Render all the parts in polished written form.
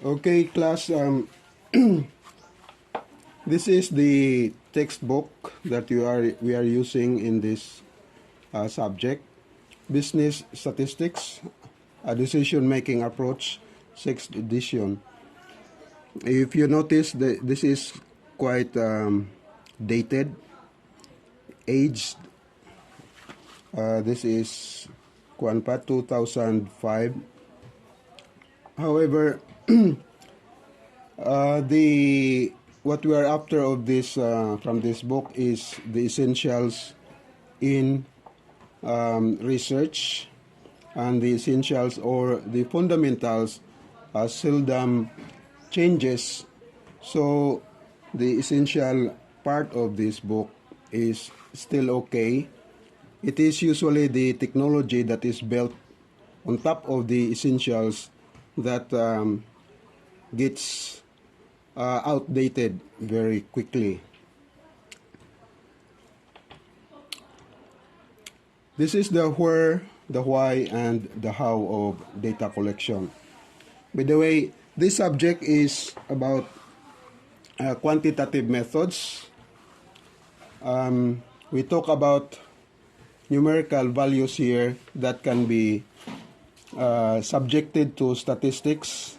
Okay, class. This is the textbook that we are using in this subject, Business Statistics, a Decision-Making Approach, 6th edition. If you notice, this is quite dated, aged. This is Kwanpa 2005. However, the what we are after of this from this book is the essentials in research, and the essentials or the fundamentals seldom changes. So the essential part of this book is still okay. It is usually the technology that is built on top of the essentials that gets outdated very quickly. This is the where, the why, and the how of data collection. By the way, this subject is about quantitative methods. We talk about numerical values here that can be subjected to statistics,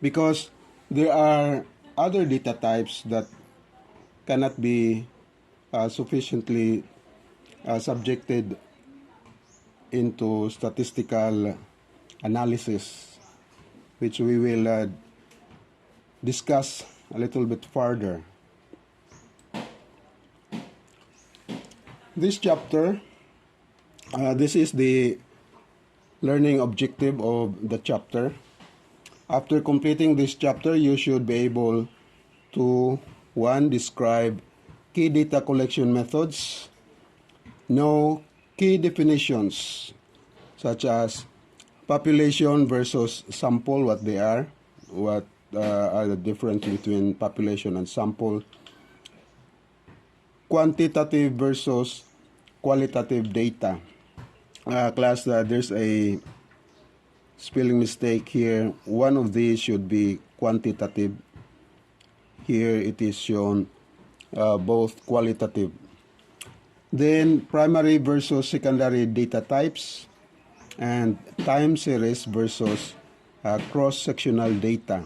because there are other data types that cannot be sufficiently subjected into statistical analysis, which we will discuss a little bit further. This chapter, this is the learning objective of the chapter. After completing this chapter, you should be able to, 1, describe key data collection methods, know key definitions such as population versus sample, what they are, what are the difference between population and sample, quantitative versus qualitative data. Class, there's a spelling mistake here. One of these should be quantitative. Here it is shown both qualitative. Then primary versus secondary data types, and time series versus cross-sectional data.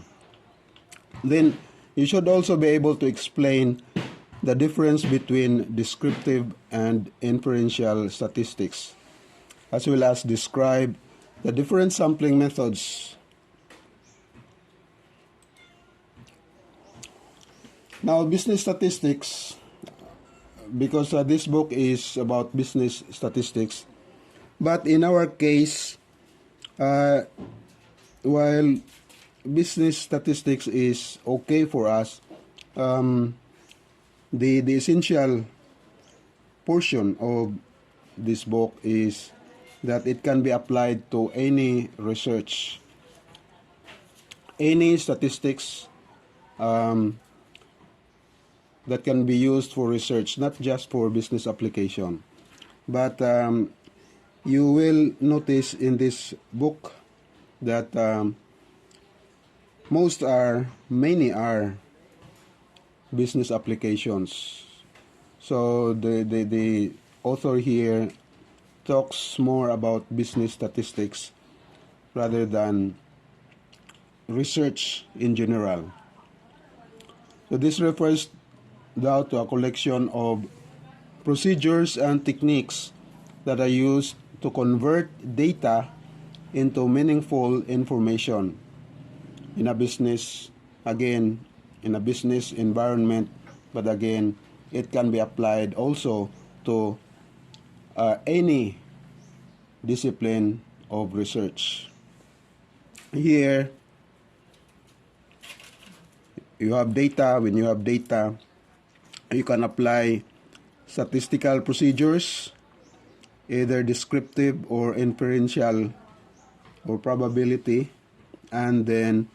Then you should also be able to explain the difference between descriptive and inferential statistics, as well as describe the different sampling methods. Now, business statistics, because this book is about business statistics, but in our case, while business statistics is okay for us, the essential portion of this book is that it can be applied to any research, any statistics that can be used for research, not just for business application. But you will notice in this book that many are business applications. So the author here talks more about business statistics rather than research in general. So this refers now to a collection of procedures and techniques that are used to convert data into meaningful information in a business, again, in a business environment, but again, it can be applied also to any discipline of research. Here, you have data. When you have data, you can apply statistical procedures, either descriptive or inferential or probability, and then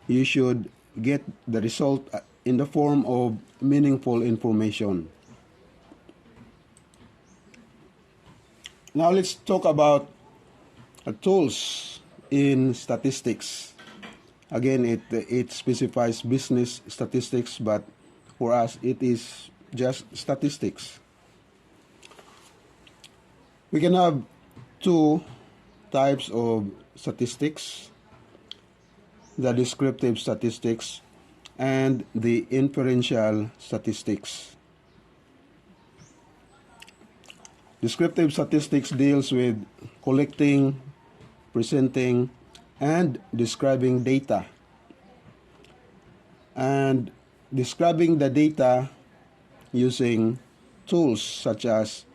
you should get the result in the form of meaningful information. Now let's talk about tools in statistics. Again, it specifies business statistics, but for us, it is just statistics. We can have two types of statistics: the descriptive statistics and the inferential statistics. Descriptive statistics deals with collecting, presenting, and describing data. And describing the data using tools such as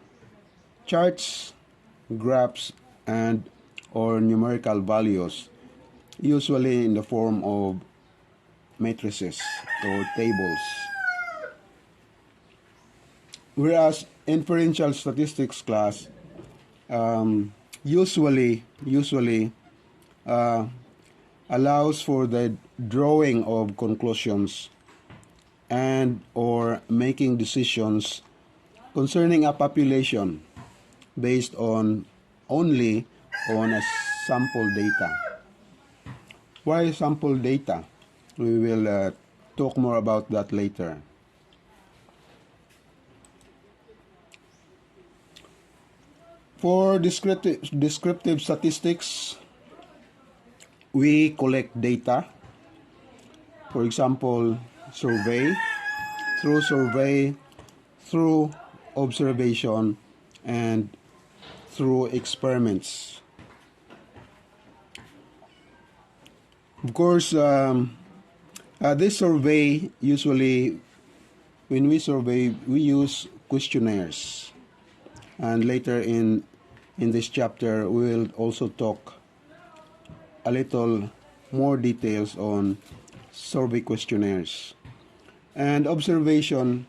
charts, graphs, and or numerical values, usually in the form of matrices or tables. Whereas inferential statistics class usually allows for the drawing of conclusions and or making decisions concerning a population based on only on a sample data. Why sample data? We will talk more about that later. For descriptive statistics, we collect data. For example, survey, through observation, and through experiments. Of course, this survey, usually when we survey, we use questionnaires. And later in this chapter, we will also talk a little more details on survey questionnaires. And observation,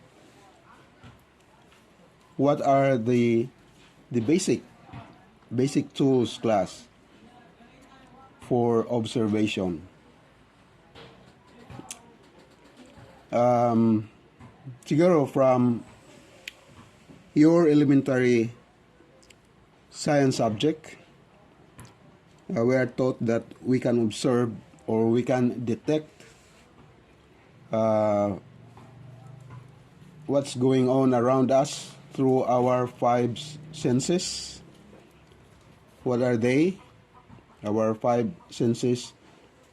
what are the basic tools class for observation? Siguro from your elementary science subject, we are taught that we can observe or we can detect what's going on around us through our five senses. What are they? Our five senses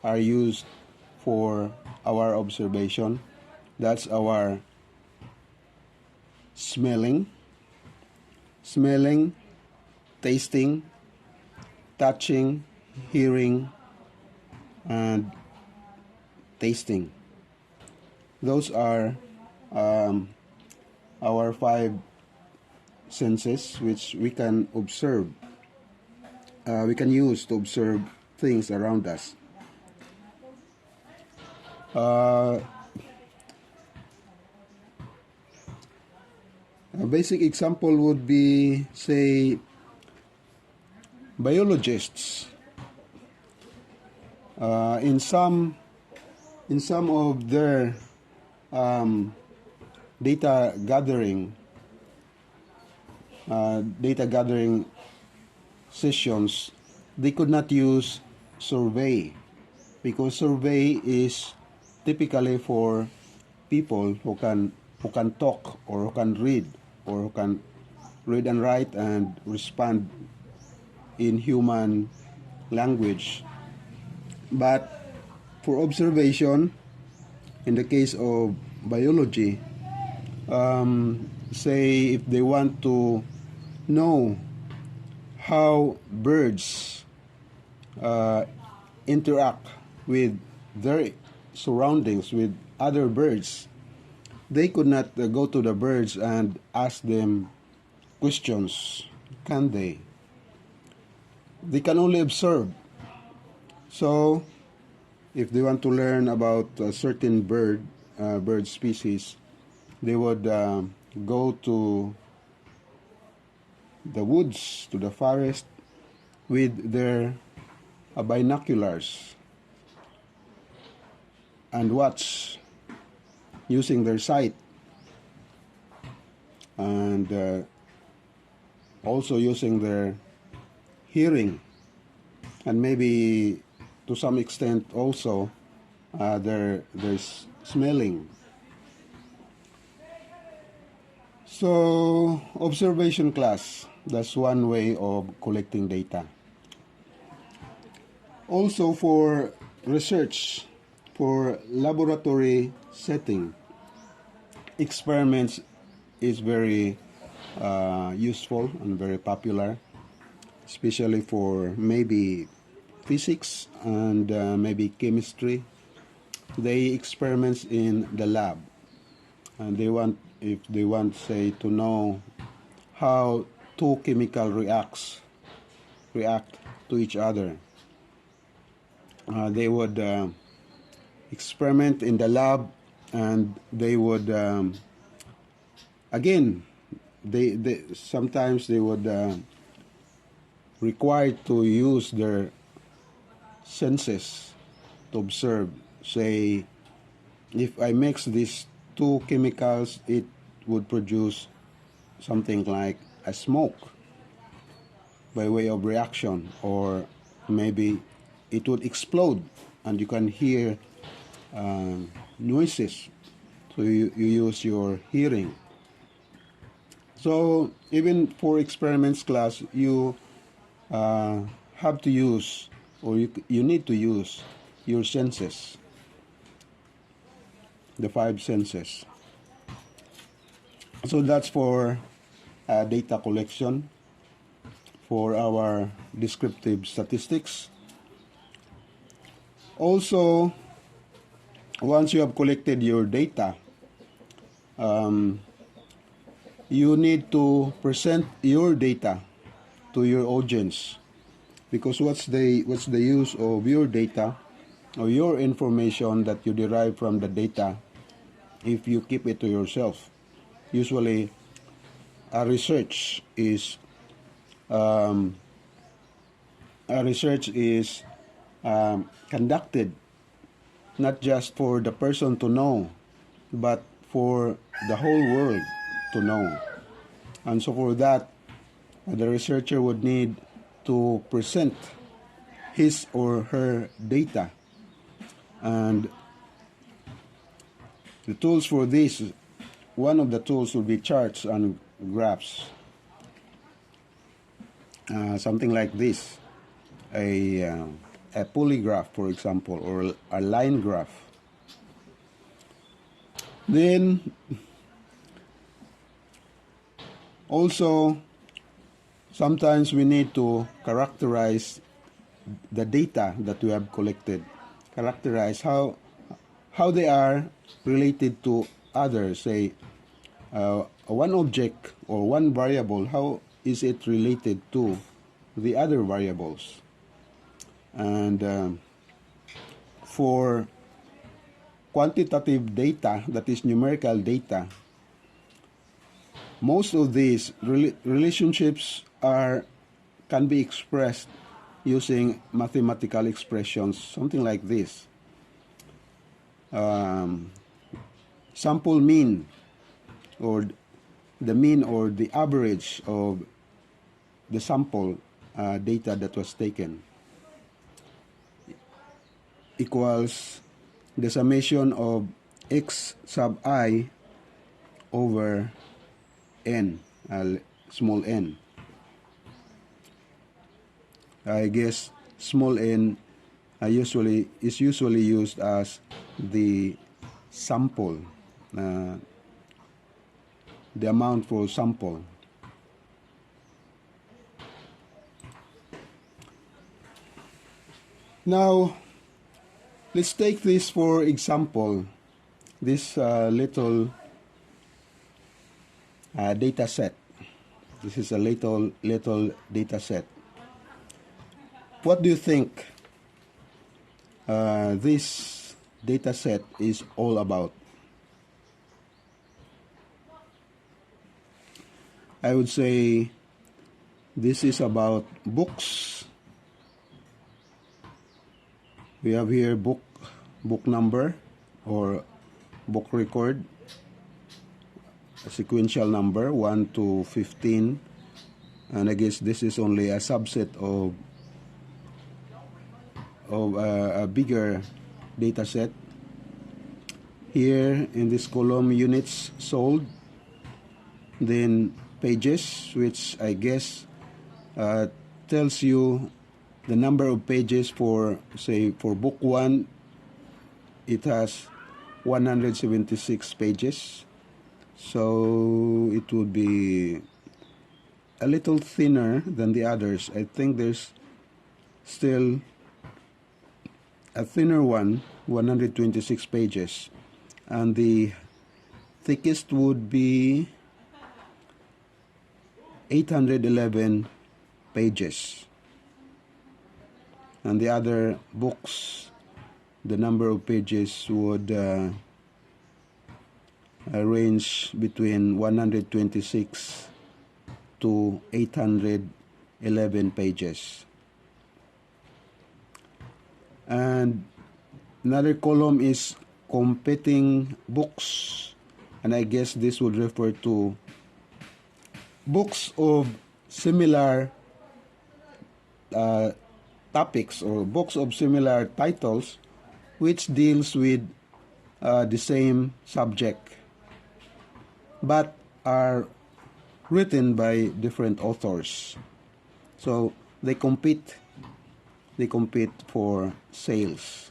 are used for our observation. That's our smelling, tasting, touching, hearing, and tasting. Those are our five senses which we can observe. We can use to observe things around us. A basic example would be, say, biologists. In some of their data gathering sessions, they could not use survey because survey is typically for people who can talk or who can read or who can read and write and respond in human language. But for observation, in the case of biology, say if they want to know how birds interact with their surroundings, with other birds, they could not go to the birds and ask them questions, can they? They can only observe. So, if they want to learn about a certain bird species, they would go to the woods, to the forest, with their binoculars and watch using their sight and also using their hearing. and maybe to some extent also there's smelling. So observation class, that's one way of collecting data. Also for research, for laboratory setting, experiments is very useful and very popular, especially for maybe physics and maybe chemistry. They experiments in the lab, and if they want, say, to know how two chemical react to each other. They would experiment in the lab, and they would again they sometimes they would require to use their senses to observe. Say, if I mix these two chemicals, it would produce something like a smoke by way of reaction, or maybe it would explode and you can hear noises. So you use your hearing. So even for experiments class, you have to use, or you need to use your senses, the five senses. So that's for data collection, for our descriptive statistics. Also, once you have collected your data, you need to present your data to your audience, because what's the use of your data or your information that you derive from the data if you keep it to yourself? Usually, a research is conducted not just for the person to know, but for the whole world to know. And so for that, the researcher would need to present his or her data. And the tools for this, one of the tools will be charts and graphs. Something like this, a polygraph, for example, or a line graph. Then also, sometimes we need to characterize the data that we have collected, characterize how they are related to others. Say, one object or one variable, how is it related to the other variables? And for quantitative data, that is numerical data, most of these relationships can be expressed using mathematical expressions, something like this. Sample mean, or the mean or the average of the sample data that was taken, equals the summation of x sub I over n, small n. I guess small n is usually used as the sample, the amount for sample. Now, let's take this for example, this little data set. This is a little data set. What do you think this data set is all about? I would say this is about books. We have here book number or book record, a sequential number 1 to 15, and I guess this is only a subset of of a bigger data set. Here in this column, units sold, then pages, which I guess tells you the number of pages for, say, for book 1, it has 176 pages. So it would be a little thinner than the others. I think there's still a thinner one, 126 pages. And the thickest would be 811 pages. And the other books, the number of pages would range between 126 to 811 pages. And another column is competing books, and I guess this would refer to books of similar topics or books of similar titles which deals with the same subject but are written by different authors. So they compete for sales.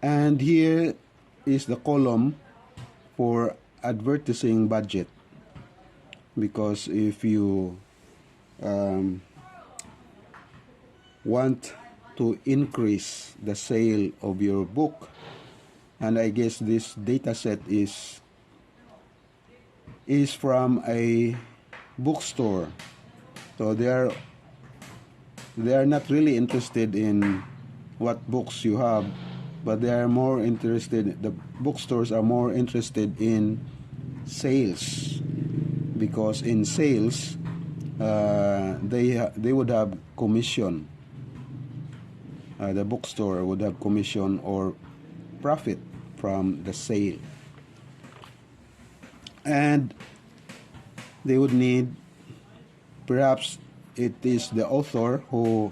And here is the column for advertising budget, because if you want to increase the sale of your book, and I guess this data set is from a bookstore, so they are not really interested in what books you have, but they are more interested, the bookstores are more interested in sales, because in sales they would have commission. The bookstore would have commission or profit from the sale, and they would need, perhaps it is the author who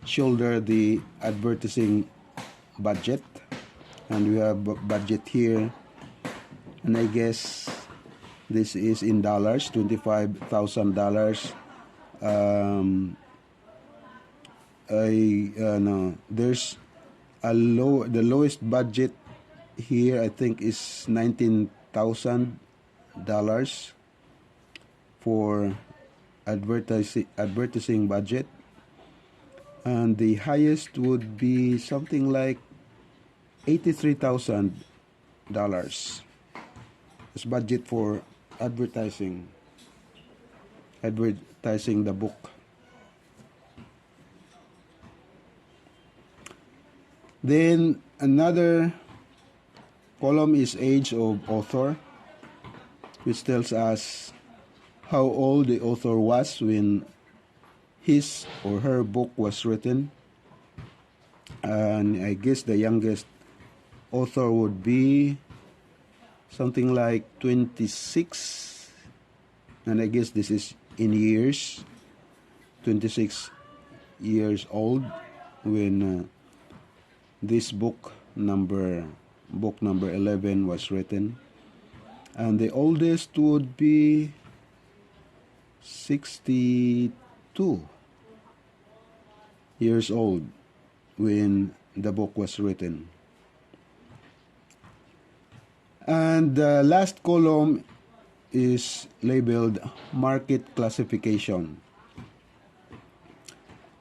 shoulder the advertising budget, and we have budget here, and I guess this is in dollars, $25,000. No, there's the lowest budget here I think is $19,000 for advertising budget, and the highest would be something like $83,000 as budget for advertising the book. Then another column is age of author, which tells us how old the author was when his or her book was written. And I guess the youngest author would be something like 26, and I guess this is in years, 26 years old when this book number 11 was written. And the oldest would be 62 years old when the book was written. And the last column is labeled market classification.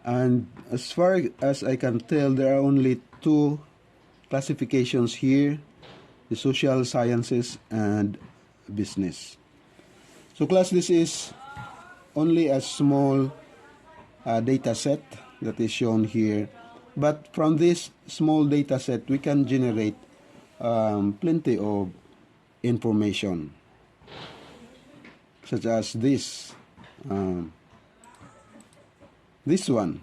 And as far as I can tell, there are only two classifications here: the social sciences and business. So class, this is only a small data set that is shown here, but from this small data set we can generate plenty of information, such as this one,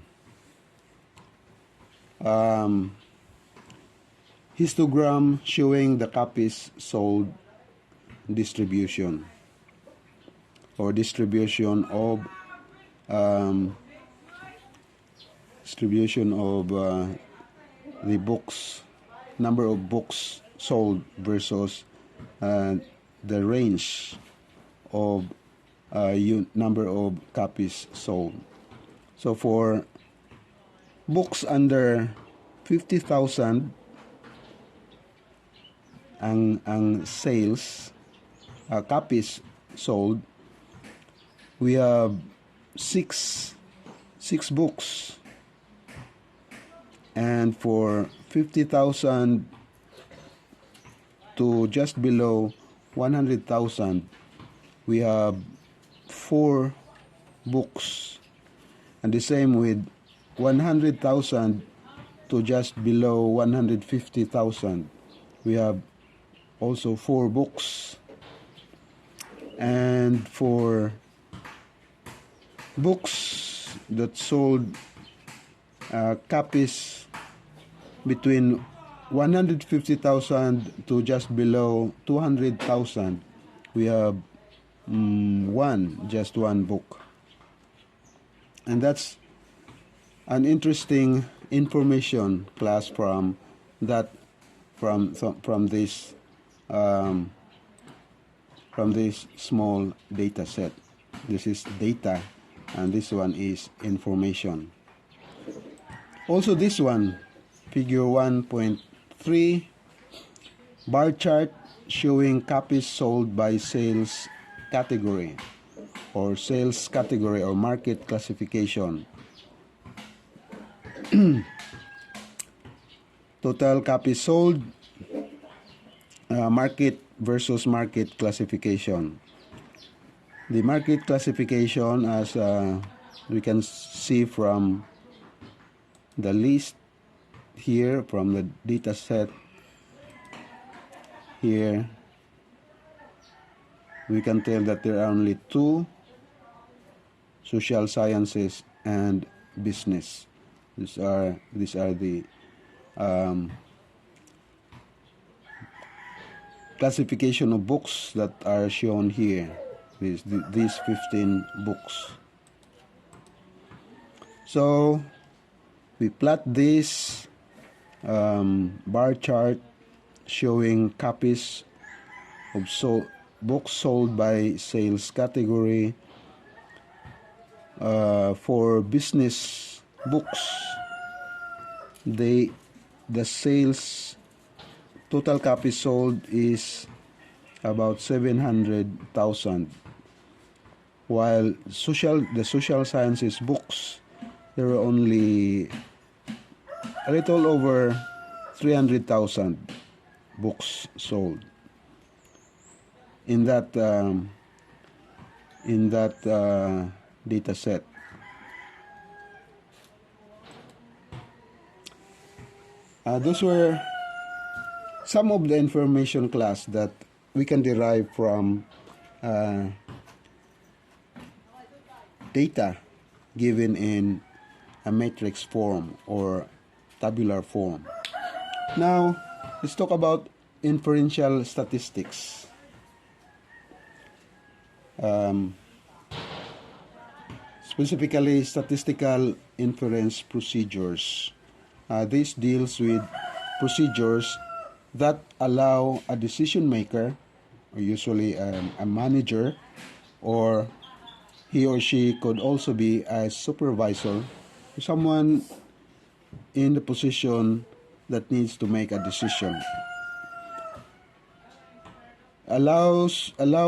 histogram showing the copies sold, distribution of distribution of the books, number of books sold versus the range of number of copies sold. So for books under 50,000 ang sales, copies sold, we have six books. And for 50,000 to just below 100,000, we have 4 books. And the same with 100,000 to just below 150,000, we have also 4 books. And for books that sold copies between 150,000 to just below 200,000, we have just one book. And that's an interesting information class from this small data set. This is data, and this one is information. Also, this one, figure 1.3, bar chart showing copies sold by sales category or market classification. Total copies sold, market versus market classification. The market classification, as we can see from the list here, from the data set here, we can tell that there are only 2: social sciences and business. These are the classification of books that are shown here. These 15 books. So we plot this bar chart showing copies of books sold by sales category. For business books, the sales total copies sold is about 700,000, while the social sciences books, there are only a little over 300,000 books sold in that data set. Those were some of the information class that we can derive from data given in a matrix form or tabular form. Now, let's talk about inferential statistics. Specifically, statistical inference procedures. This deals with procedures that allow a decision maker, or usually a manager, or he or she could also be a supervisor, someone in the position that needs to make a decision. Allow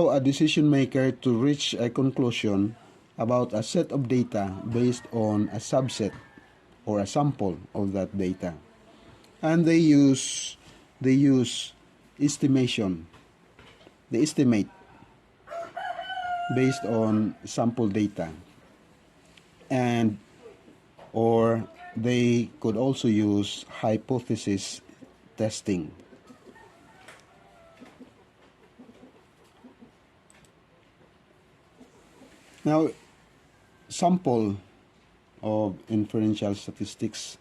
a decision maker to reach a conclusion about a set of data based on a subset or a sample of that data. And they use estimation. They estimate based on sample data, and or they could also use hypothesis testing. Now, sample of inferential statistics,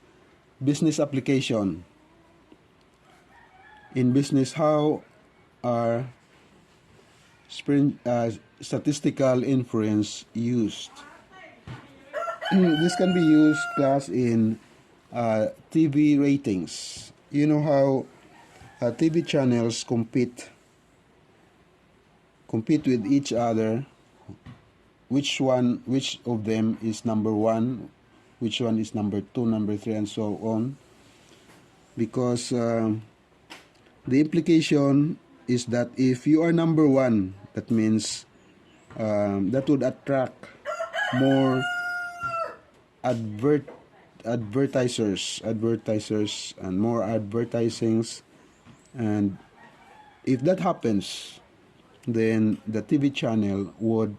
business application. In business, how are statistical inference used? this can be used, class, in TV ratings. You know how TV channels compete with each other. Which of them is number one? Which one is number two, number three, and so on? Because the implication is that if you are number one, that means that would attract more advertisers, and more advertisings. And if that happens, then the TV channel would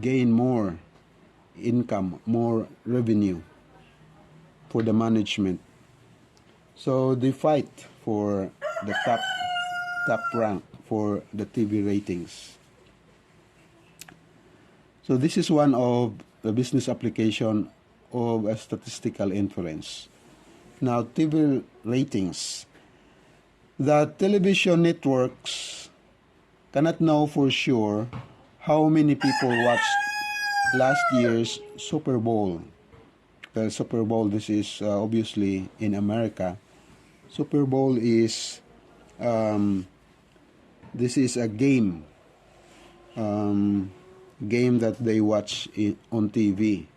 gain more income, more revenue for the management. So they fight for the top rank for the TV ratings. So this is one of the business application of a statistical inference. Now, TV ratings. The television networks cannot know for sure how many people watched last year's Super Bowl. The Super Bowl, this is obviously in America. Super Bowl is this is a game that they watch on TV.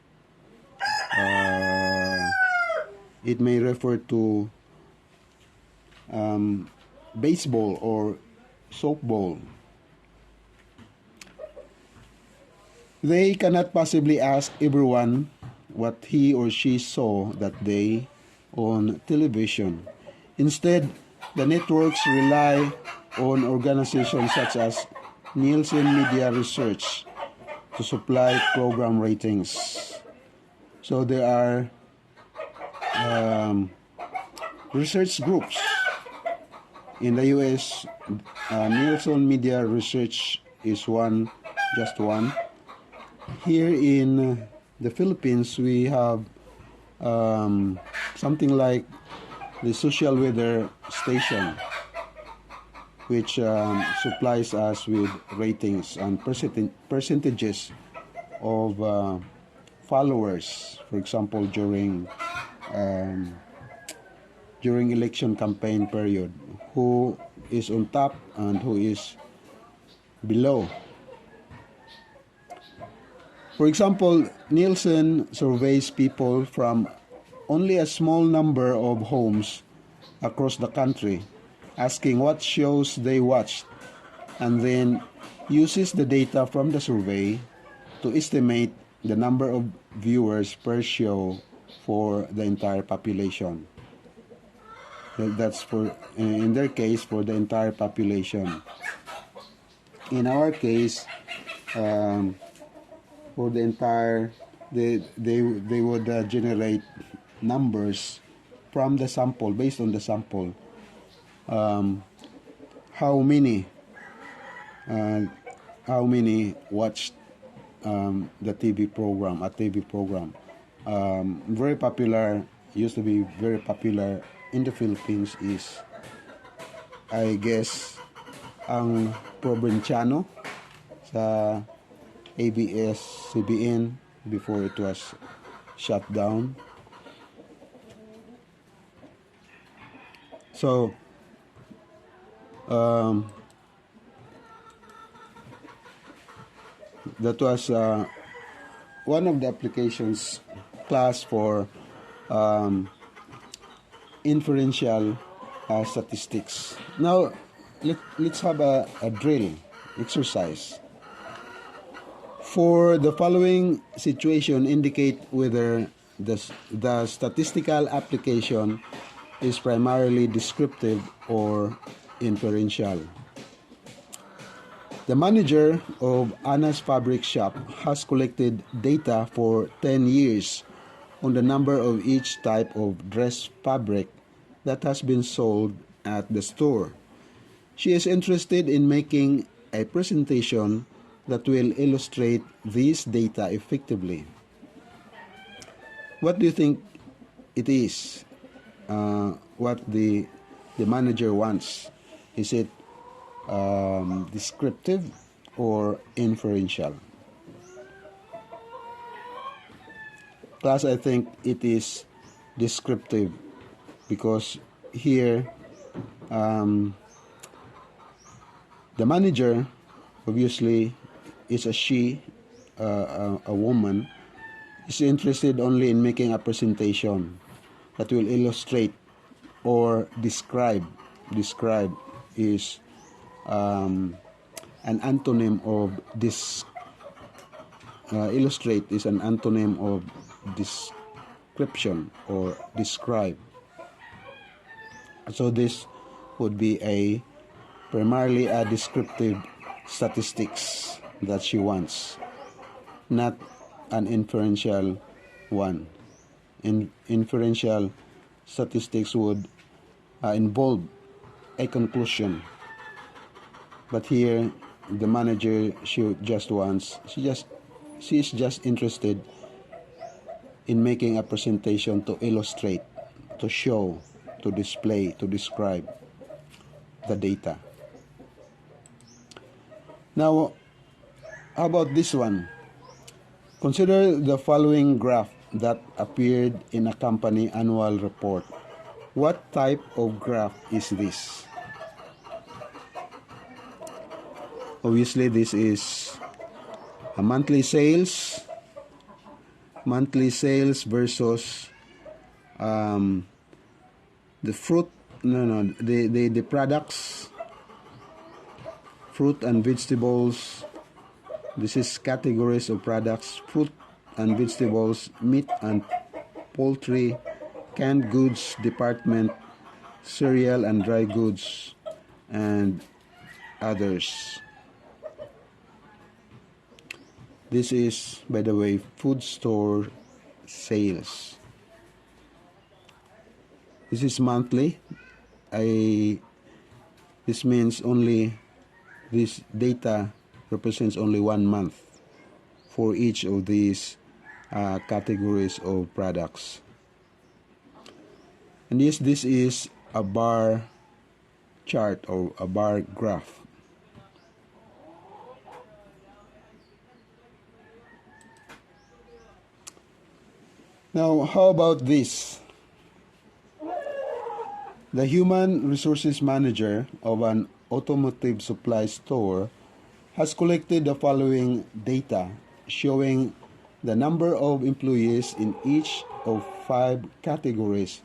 It may refer to baseball or softball. They cannot possibly ask everyone what he or she saw that day on television. Instead, the networks rely on organizations such as Nielsen Media Research to supply program ratings. So there are research groups. In the US, Nielsen Media Research is just one. Here in the Philippines, we have something like the Social Weather Station, which supplies us with ratings and percentages of followers. For example, during election campaign period, who is on top and who is below. For example, Nielsen surveys people from only a small number of homes across the country, asking what shows they watched, and then uses the data from the survey to estimate the number of viewers per show for the entire population. That's in their case, for the entire population. In our case, for the entire, they would generate numbers from the sample, based on the sample. How many watched the TV program, a TV program. Very popular, used to be very popular in the Philippines is, I guess, ang Provinciano sa ABS-CBN before it was shut down. So, that was one of the applications, class, for inferential statistics. Now, let's have a drill exercise. For the following situation, indicate whether the statistical application is primarily descriptive or inferential. The manager of Anna's fabric shop has collected data for 10 years on the number of each type of dress fabric that has been sold at the store. She is interested in making a presentation that will illustrate these data effectively. What do you think it is? What the manager wants? Is it descriptive or inferential? Plus, I think it is descriptive because here the manager obviously is a she, a woman, is interested only in making a presentation that will illustrate or describe. Describe is an antonym of this. Illustrate is an antonym of description or describe. So this would be primarily a descriptive statistics that she wants, not an inferential one. Inferential statistics would involve a conclusion, but here the manager she is just interested in making a presentation to illustrate, to show, to display, to describe the data. Now, how about this one? Consider the following graph that appeared in a company annual report. What type of graph is this? Obviously, this is a monthly sales versus the products, fruit and vegetables. This is categories of products: fruit and vegetables, meat and poultry, canned goods department, cereal and dry goods, and others. This is, by the way, food store sales. This is monthly. This means only this data represents only 1 month for each of these categories of products. And this is a bar chart or a bar graph. Now, how about this? The human resources manager of an automotive supply store has collected the following data showing the number of employees in each of 5 categories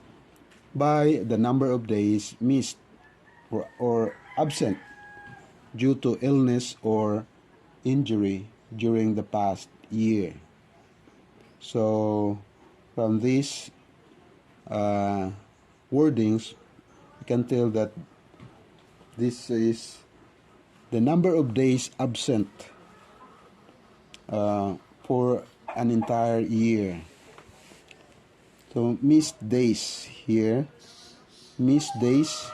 by the number of days missed or absent due to illness or injury during the past year. So, from these wordings, you can tell that this is the number of days absent for an entire year. So missed days here, missed days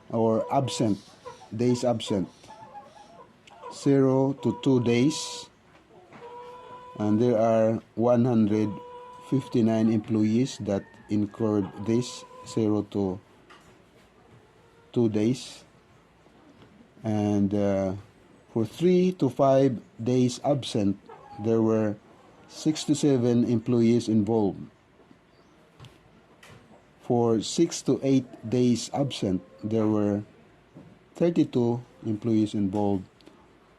or absent, days absent, 0 to 2 days. And there are 159 employees that incurred this 0 to 2 days. And for 3 to 5 days absent, there were 67 employees involved. For 6 to 8 days absent, there were 32 employees involved.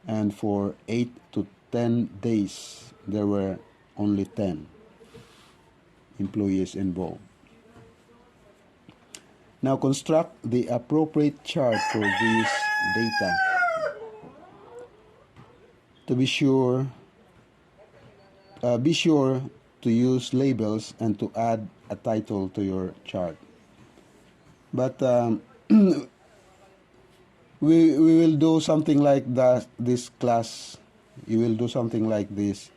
And for 8 to 10 days, there were only 10 employees involved. Now construct the appropriate chart for this data. To be sure to use labels and to add a title to your chart. But we will do something like that this class. You will do something like this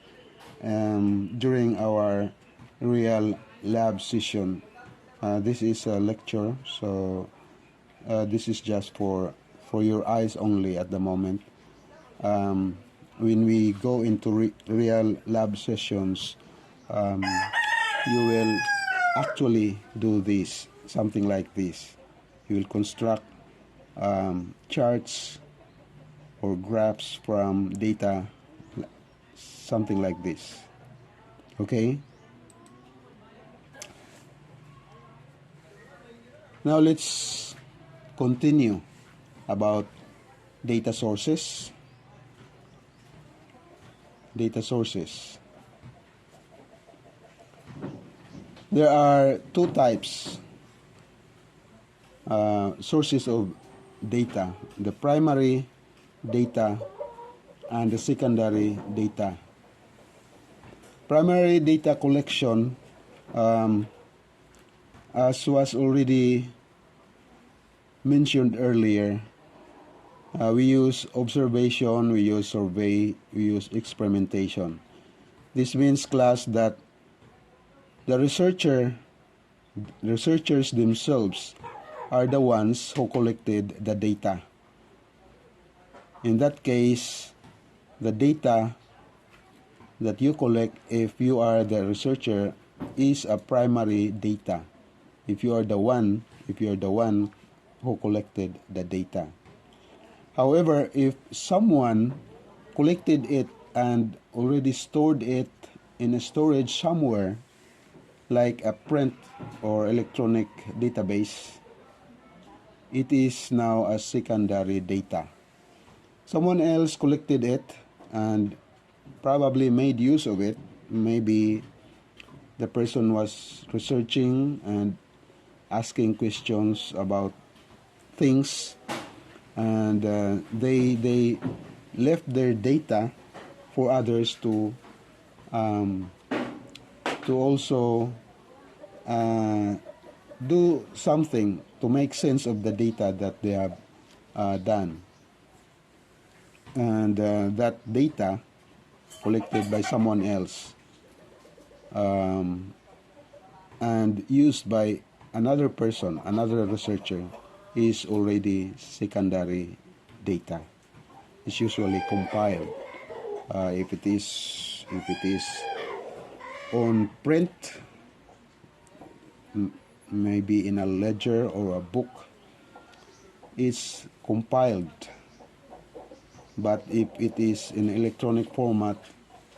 during our real lab session. This is a lecture, so this is just for your eyes only at the moment. When we go into real lab sessions, you will actually do this, something like this. You will construct charts or graphs from data, something like this. Okay. Now let's continue about data sources. Data sources. There are two types sources of data: the primary data and the secondary data. Primary data collection, as was already mentioned earlier, we use observation, we use survey, we use experimentation. This means, class, that the researchers themselves are the ones who collected the data. In that case, the data that you collect, if you are the researcher, is a primary data. If you are the one who collected the data. However, if someone collected it and already stored it in a storage somewhere, like a print or electronic database, it is now a secondary data. Someone else collected it and probably made use of it. Maybe the person was researching and asking questions about things, and they left their data for others to also do something to make sense of the data that they have done. And that data collected by someone else and used by another person, another researcher, is already secondary data. It's usually compiled. If it is on print, maybe in a ledger or a book, it's compiled. But if it is in electronic format,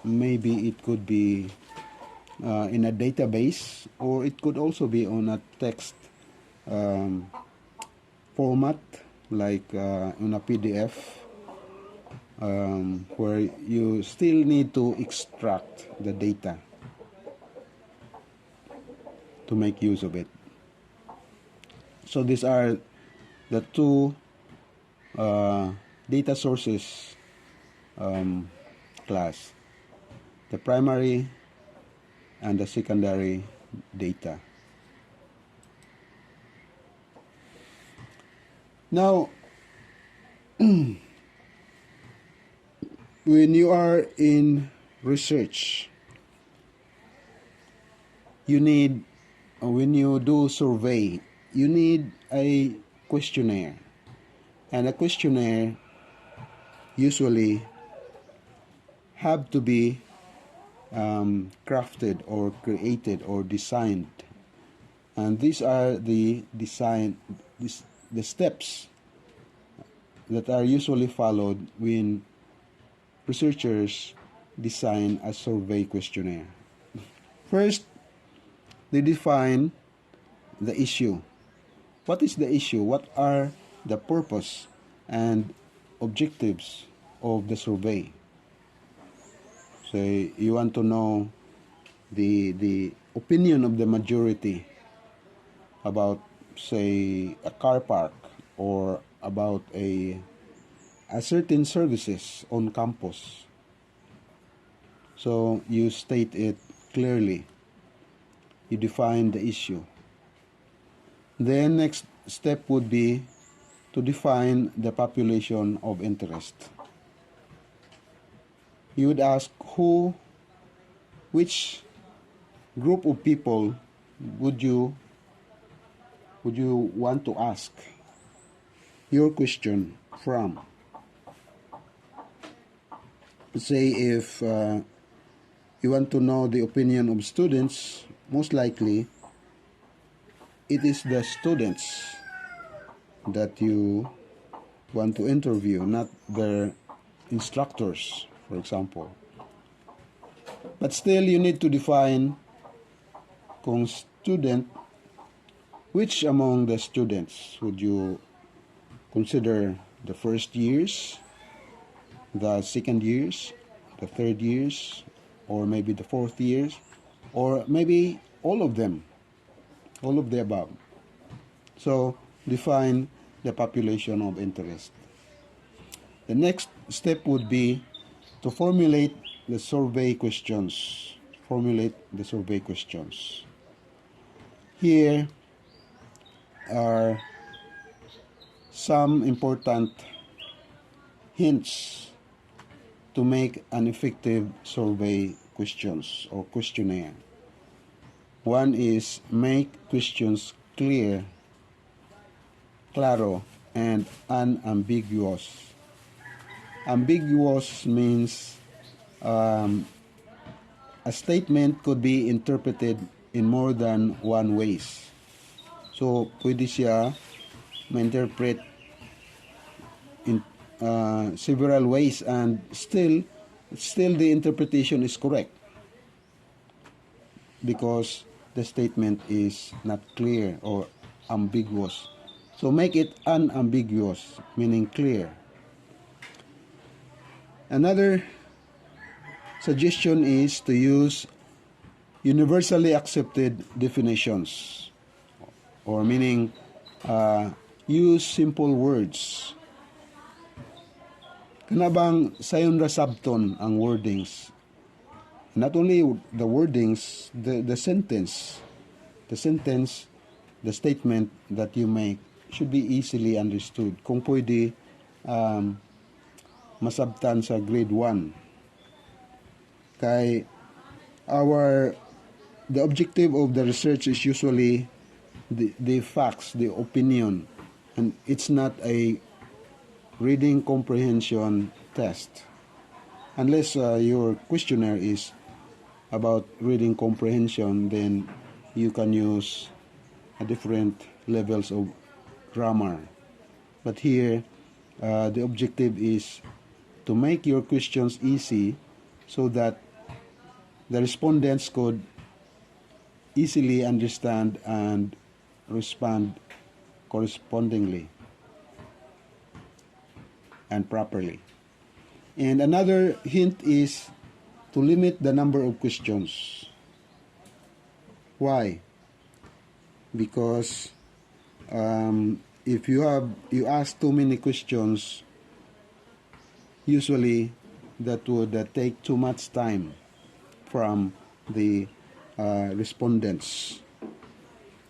maybe it could be in a database, or it could also be on a text format, like on a PDF, where you still need to extract the data to make use of it. So these are the two data sources class: the primary and the secondary data. Now, when you are in research, you need, when you do survey, you need a questionnaire. And a questionnaire usually have to be crafted or created or designed. And these are the steps that are usually followed when researchers design a survey questionnaire. First, they define the issue. What is the issue? What are the purpose and objectives of the survey? So you want to know the opinion of the majority about, say, a car park, or about a certain services on campus. So you state it clearly. You define the issue. Then next step would be to define the population of interest. You would ask which group of people would you want to ask your question from. Say if you want to know the opinion of students, most likely it is the students that you want to interview, not their instructors, for example. But still, you need to define kung student, which among the students would you consider the first years, the second years, the third years, or maybe the fourth years, or maybe all of them, all of the above. So define the population of interest. The next step would be to formulate the survey questions. Formulate the survey questions. Here are some important hints to make an effective survey questions or questionnaire. One is make questions clear, claro, and unambiguous. Ambiguous means a statement could be interpreted in more than one ways. So, pwede siya ma-interpret in several ways and still the interpretation is correct because the statement is not clear or ambiguous. So make it unambiguous, meaning clear. Another suggestion is to use universally accepted definitions, or meaning use simple words. Kanabang sayon ra sabton ang wordings. Not only the wordings, the sentence, the statement that you make should be easily understood. Kung pwede masabtan sa grade 1. Kay the objective of the research is usually the facts, the opinion, and it's not a reading comprehension test. Unless your questionnaire is about reading comprehension, then you can use different levels of grammar. But here, the objective is to make your questions easy so that the respondents could easily understand and respond correspondingly and properly. And another hint is to limit the number of questions. Why? Because if you ask too many questions, usually that would take too much time from the respondents,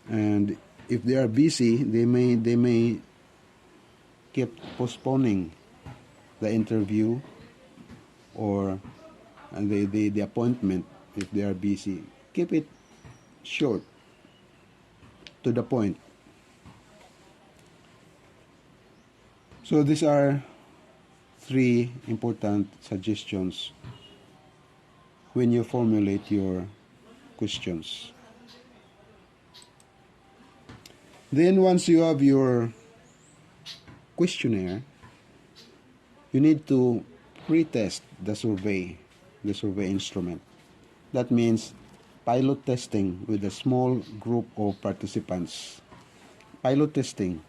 and if they are busy, they may keep postponing the interview or the appointment if they are busy. Keep it short, to the point. So these are 3 important suggestions when you formulate your questions. Then once you have your questionnaire, you need to pre-test the survey instrument. That means pilot testing with a small group of participants. Pilot testing.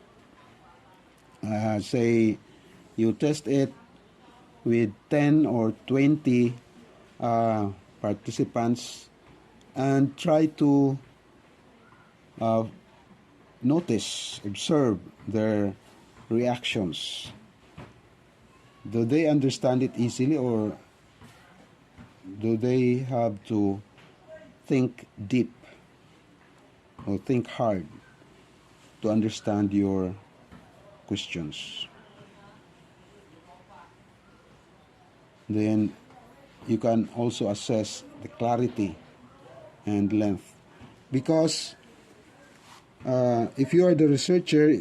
Say you test it with 10 or 20 participants and try to observe their reactions. Do they understand it easily, or do they have to think deep or think hard to understand your questions? Then you can also assess the clarity and length, because if you are the researcher,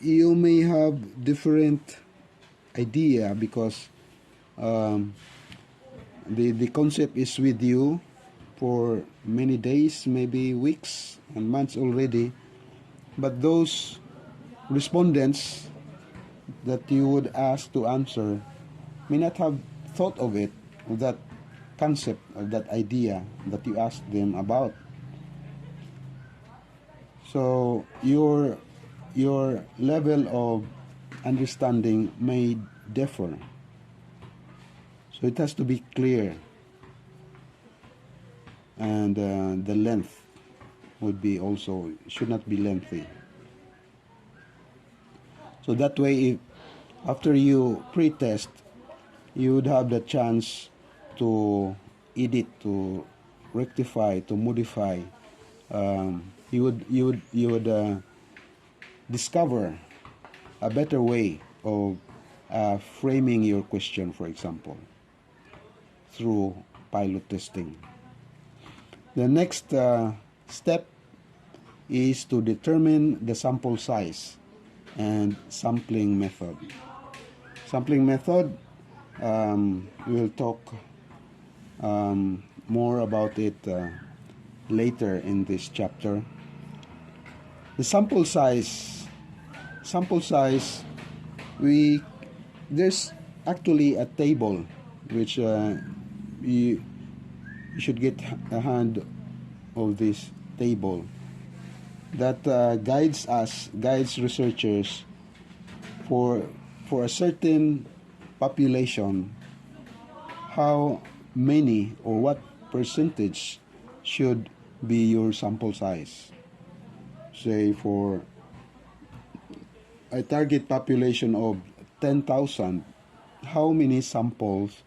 you may have different idea because the concept is with you for many days, maybe weeks and months already, but those respondents that you would ask to answer may not have thought of it, of that concept of that idea that you asked them about. So your level of understanding may differ. So it has to be clear, and the length would be also should not be lengthy. So that way, if after you pre-test, you would have the chance to edit, to rectify, to modify. You would discover a better way of framing your question, for example, through pilot testing. The next step is to determine the sample size and sampling method. Sampling method, we'll talk more about it later in this chapter. The sample size, there's actually a table which you should get a hand of this table that guides researchers for a certain population, how many or what percentage should be your sample size. Say for a target population of 10,000, how many samples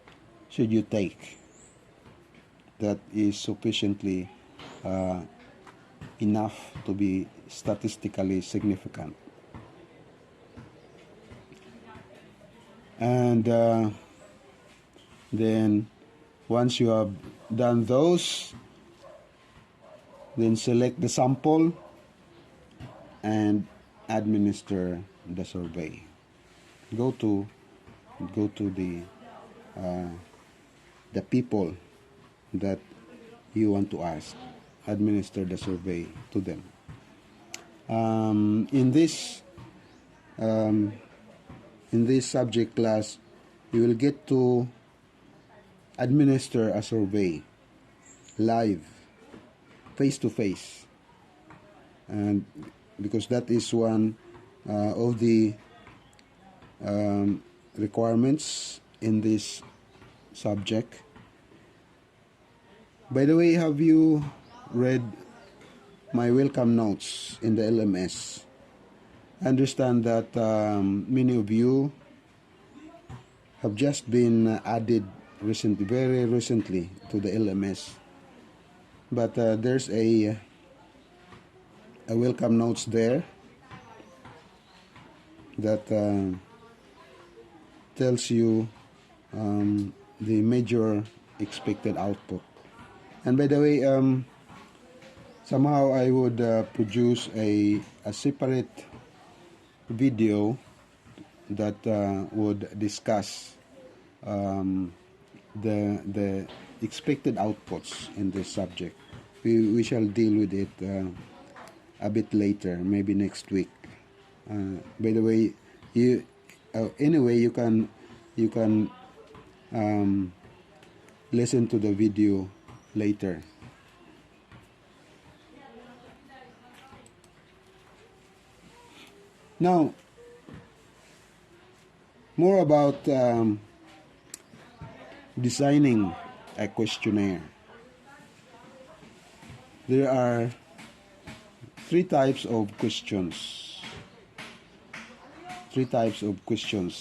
should you take that is sufficiently enough to be statistically significant? And then once you have done those, then select the sample and administer the survey. Go to the people that you want to ask. Administer the survey to them. In this subject class, you will get to administer a survey live, face to face, and because that is one of the requirements in this subject. By the way, have you read my welcome notes in the LMS? I understand that many of you have just been added very recently to the LMS, but there's a welcome notes there that tells you the major expected output. And by the way, somehow I would produce a separate video that would discuss the expected outputs in this subject. We shall deal with it a bit later, maybe next week. By the way, you can listen to the video later. Now, more about designing a questionnaire. There are three types of questions,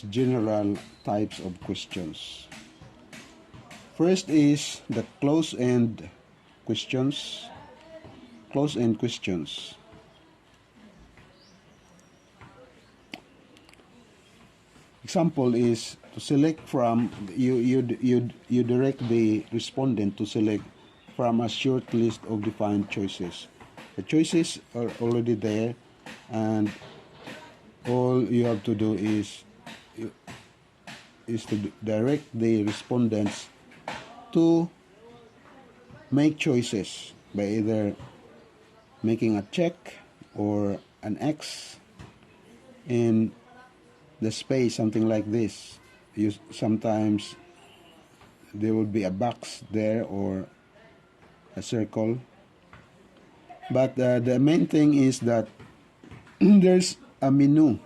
general types of questions. First is the close-end questions. Example is to select from, you direct the respondent to select from a short list of defined choices. The choices are already there, and all you have to do is to direct the respondents to make choices by either making a check or an X in the space, something like this. You sometimes there would be a box there or a circle. But the main thing is that there's a menu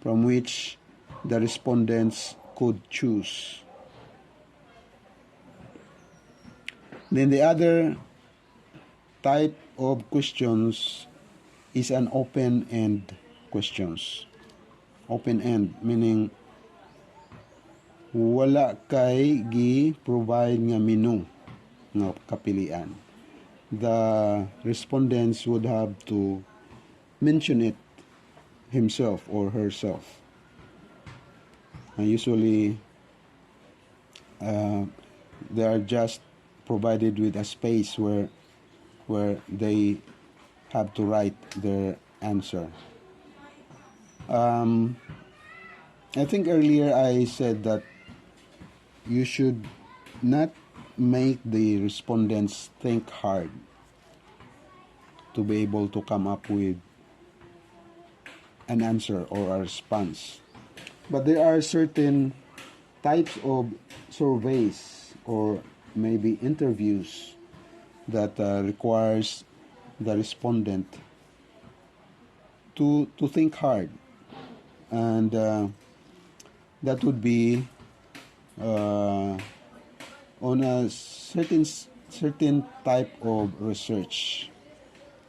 from which the respondents could choose. Then the other type of questions is an open-end questions. Open-end meaning wala kay gi-provide nga menu nga kapilian. The respondents would have to mention it himself or herself. And usually they are just provided with a space where they have to write their answer. I think earlier I said that you should not make the respondents think hard to be able to come up with an answer or a response. But there are certain types of surveys or maybe interviews that requires the respondent to think hard, and that would be on a certain type of research.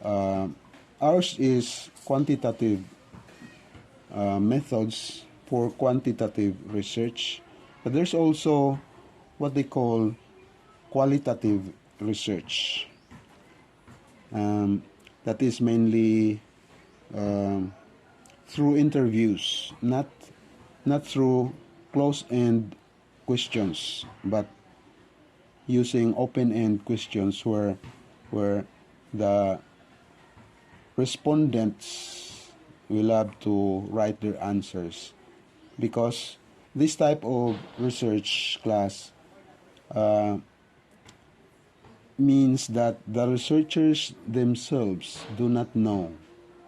Ours is quantitative methods for quantitative research, but there's also what they call qualitative research. That is mainly through interviews, not through closed-end questions, but using open-end questions where the respondents will have to write their answers, because this type of research class means that the researchers themselves do not know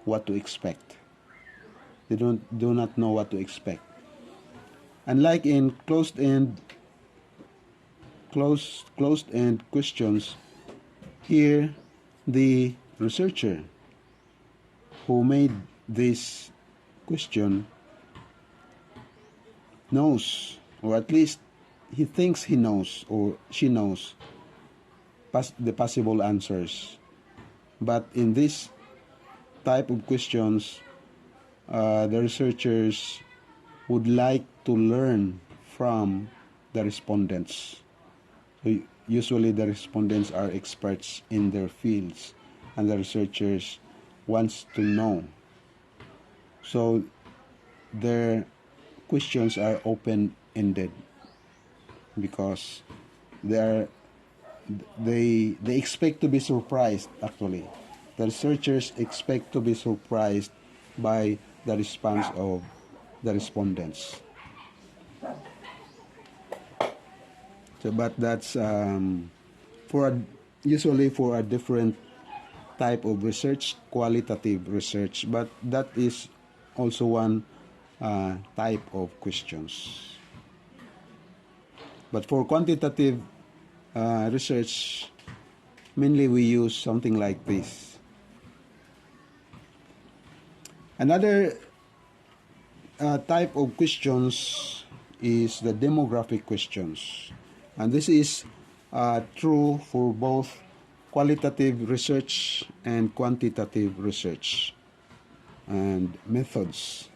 what to expect. They do not know what to expect. Unlike in closed-end questions, here the researcher who made this question knows, or at least he thinks he knows or she knows the possible answers. But in this type of questions, the researchers would like to learn from the respondents. So usually the respondents are experts in their fields, and the researchers wants to know. So their questions are open-ended because they expect to be surprised. Actually, the researchers expect to be surprised by the response of the respondents. So, but that's usually for a different type of research, qualitative research, but that is also one type of questions. But for quantitative research, mainly we use something like this. Another type of questions is the demographic questions, and this is true for both qualitative research and quantitative research and methods.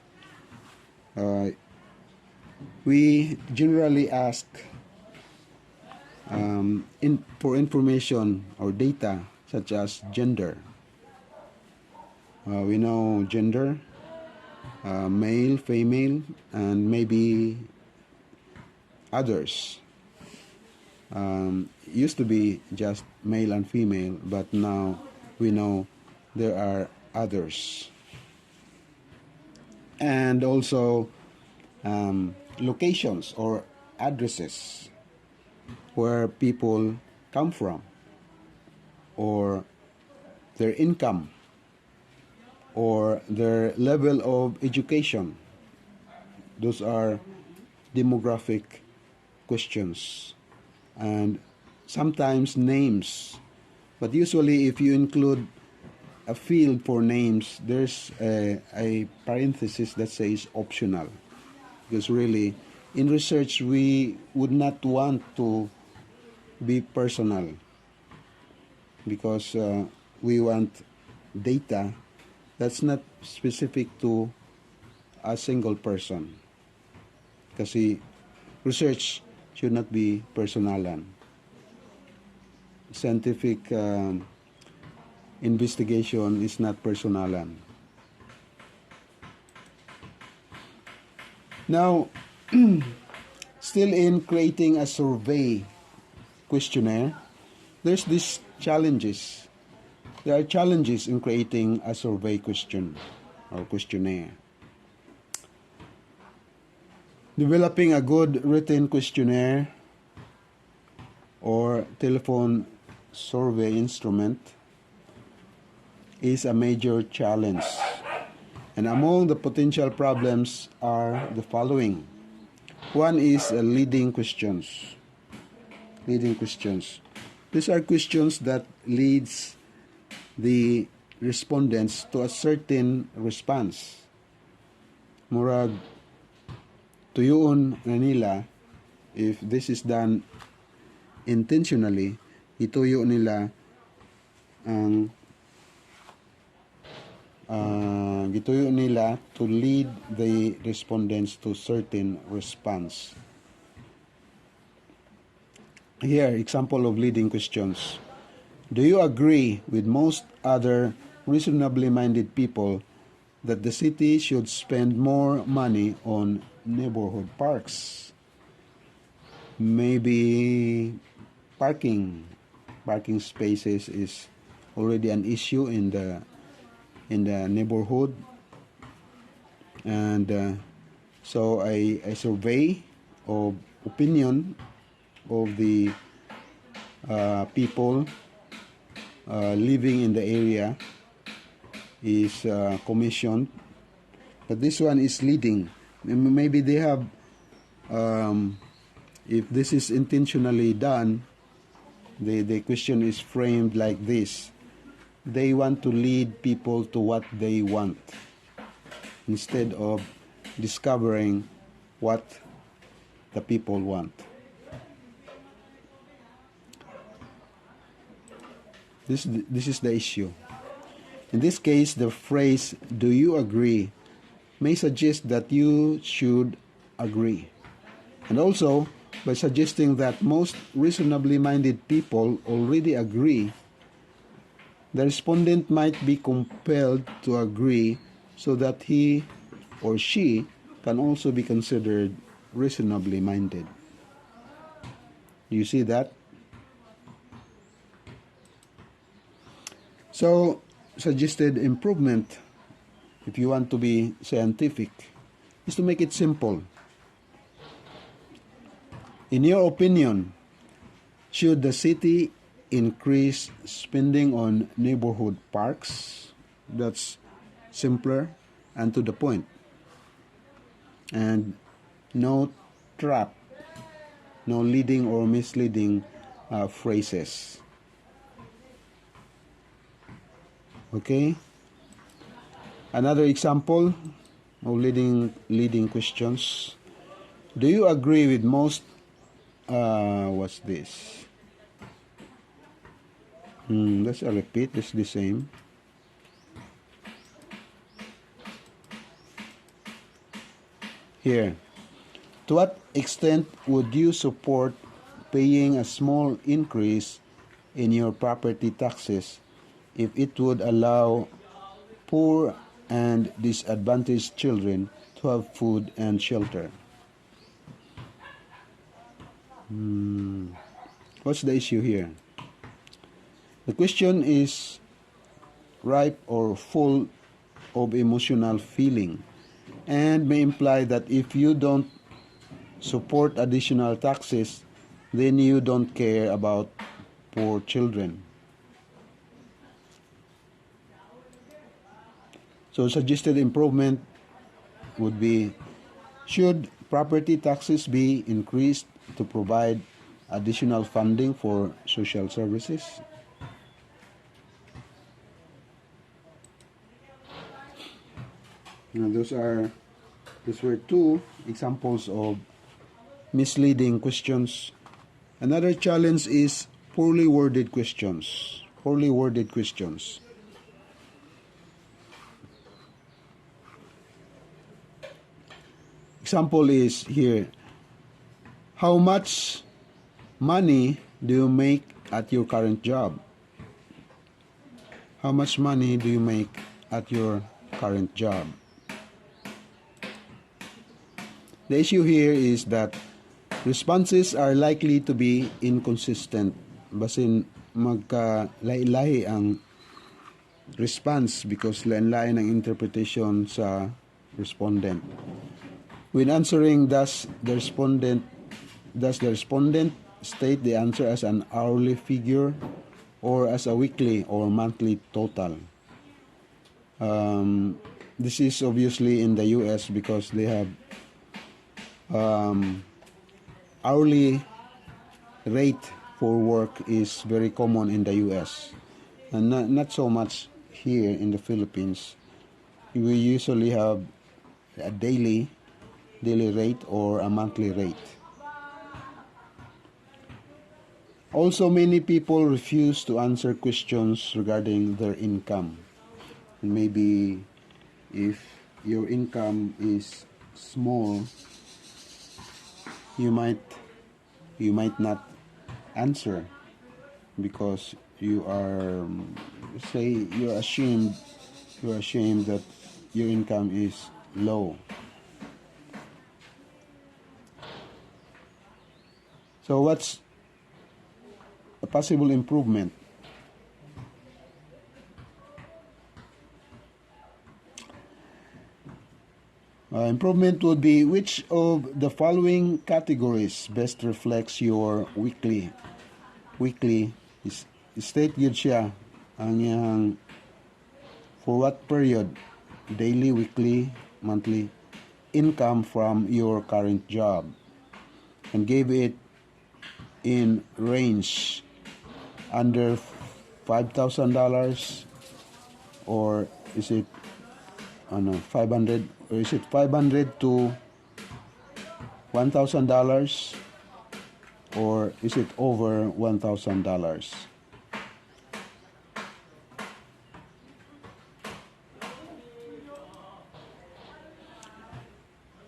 We generally ask for information or data such as gender. We know gender, male, female, and maybe others. Used to be just male and female, but now we know there are others. And also locations or addresses where people come from, or their income, or their level of education. Those are demographic questions and sometimes names. But usually if you include a field for names, there's a parenthesis that says optional. Because really, in research, we would not want to be personal because we want data that's not specific to a single person. Kasi research should not be personalan. Scientific investigation is not personalan. Now, still in creating a survey questionnaire, there's these challenges. There are challenges in creating a survey question or questionnaire. Developing a good written questionnaire or telephone survey instrument is a major challenge. And among the potential problems are the following. One is leading questions. Leading questions. These are questions that leads the respondents to a certain response. Murag, tuyoon na nila, if this is done intentionally, ituyo nila ang gituyo nila to lead the respondents to certain response. Here, example of leading questions. Do you agree with most other reasonably minded people that the city should spend more money on neighborhood parks? Maybe parking spaces is already an issue in the neighborhood, and so a survey of opinion of the people living in the area is commissioned, but this one is leading. Maybe they have, if this is intentionally done, the question is framed like this. They want to lead people to what they want instead of discovering what the people want. This is the issue. In this case, the phrase, "do you agree?" may suggest that you should agree. And also, by suggesting that most reasonably minded people already agree, the respondent might be compelled to agree so that he or she can also be considered reasonably minded. You see that? So, suggested improvement, if you want to be scientific, is to make it simple. In your opinion, should the city increase spending on neighborhood parks? That's simpler and to the point. And no trap, no leading or misleading phrases. Okay? Another example of leading questions. Do you agree with most, what's this? Let's repeat, it's the same. Here. To what extent would you support paying a small increase in your property taxes if it would allow poor and disadvantaged children to have food and shelter? What's the issue here? The question is ripe or full of emotional feeling and may imply that if you don't support additional taxes, then you don't care about poor children. So suggested improvement would be, should property taxes be increased to provide additional funding for social services. Now, those were two examples of misleading questions. Another challenge is poorly worded questions. Poorly worded questions. Example is here. How much money do you make at your current job? How much money do you make at your current job? The issue here is that responses are likely to be inconsistent. Basin magka-lahi-lahi ang response because lain-lain ang interpretation sa respondent. When answering, does the respondent state the answer as an hourly figure or as a weekly or monthly total? This is obviously in the US because they have hourly rate for work is very common in the US and not so much here in the Philippines. We usually have a daily rate or a monthly rate. Also, many people refuse to answer questions regarding their income. Maybe if your income is small, you might not answer because you are you're ashamed that your income is low. So what's a possible improvement? Improvement would be, which of the following categories best reflects your weekly state yun siya ang yang for what period, daily, weekly, monthly income from your current job, and gave it in range under $5,000 or is it 500, or is it $500 to $1,000 or is it over $1,000?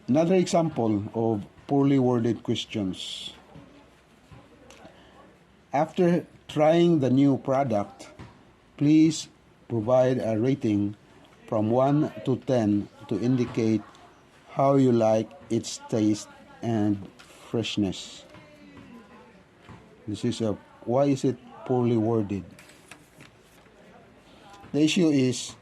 Another example of poorly worded questions. After trying the new product, please provide a rating from 1 to 10 to indicate how you like its taste and freshness. Why is it poorly worded? The issue is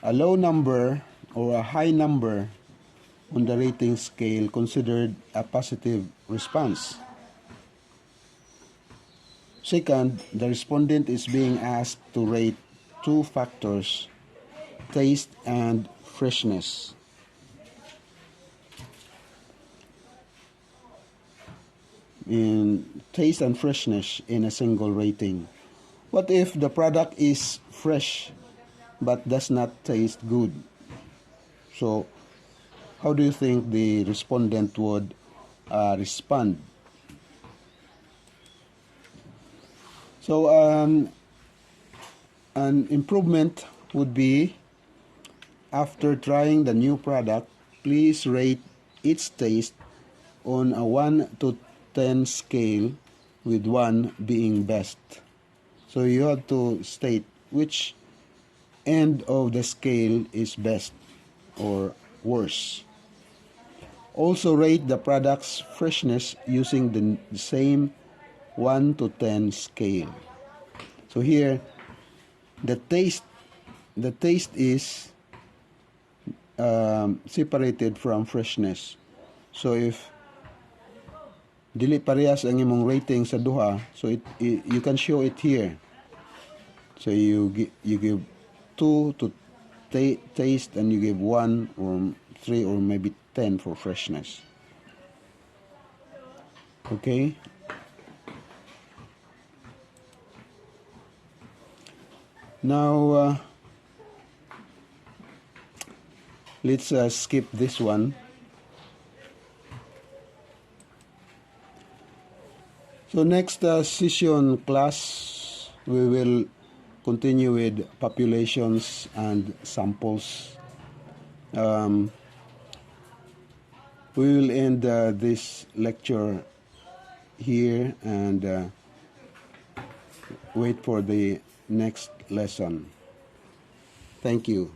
a low number or a high number on the rating scale considered a positive response. Second, the respondent is being asked to rate two factors, taste and freshness. In taste and freshness in a single rating. What if the product is fresh but does not taste good? So, how do you think the respondent would respond? So, an improvement would be, after trying the new product, please rate its taste on a 1 to 10 scale, with 1 being best. So you have to state which end of the scale is best or worse. Also rate the product's freshness using the same 1 to 10 scale. So here, the taste is separated from freshness. So if dili parehas ang imong rating sa duha, so you can show it here. So you give 2 to taste and you give 1 or 3 or maybe 10 for freshness. Okay. Now, let's skip this one. So next session class, we will continue with populations and samples. We will end this lecture here and wait for the next lesson. Thank you.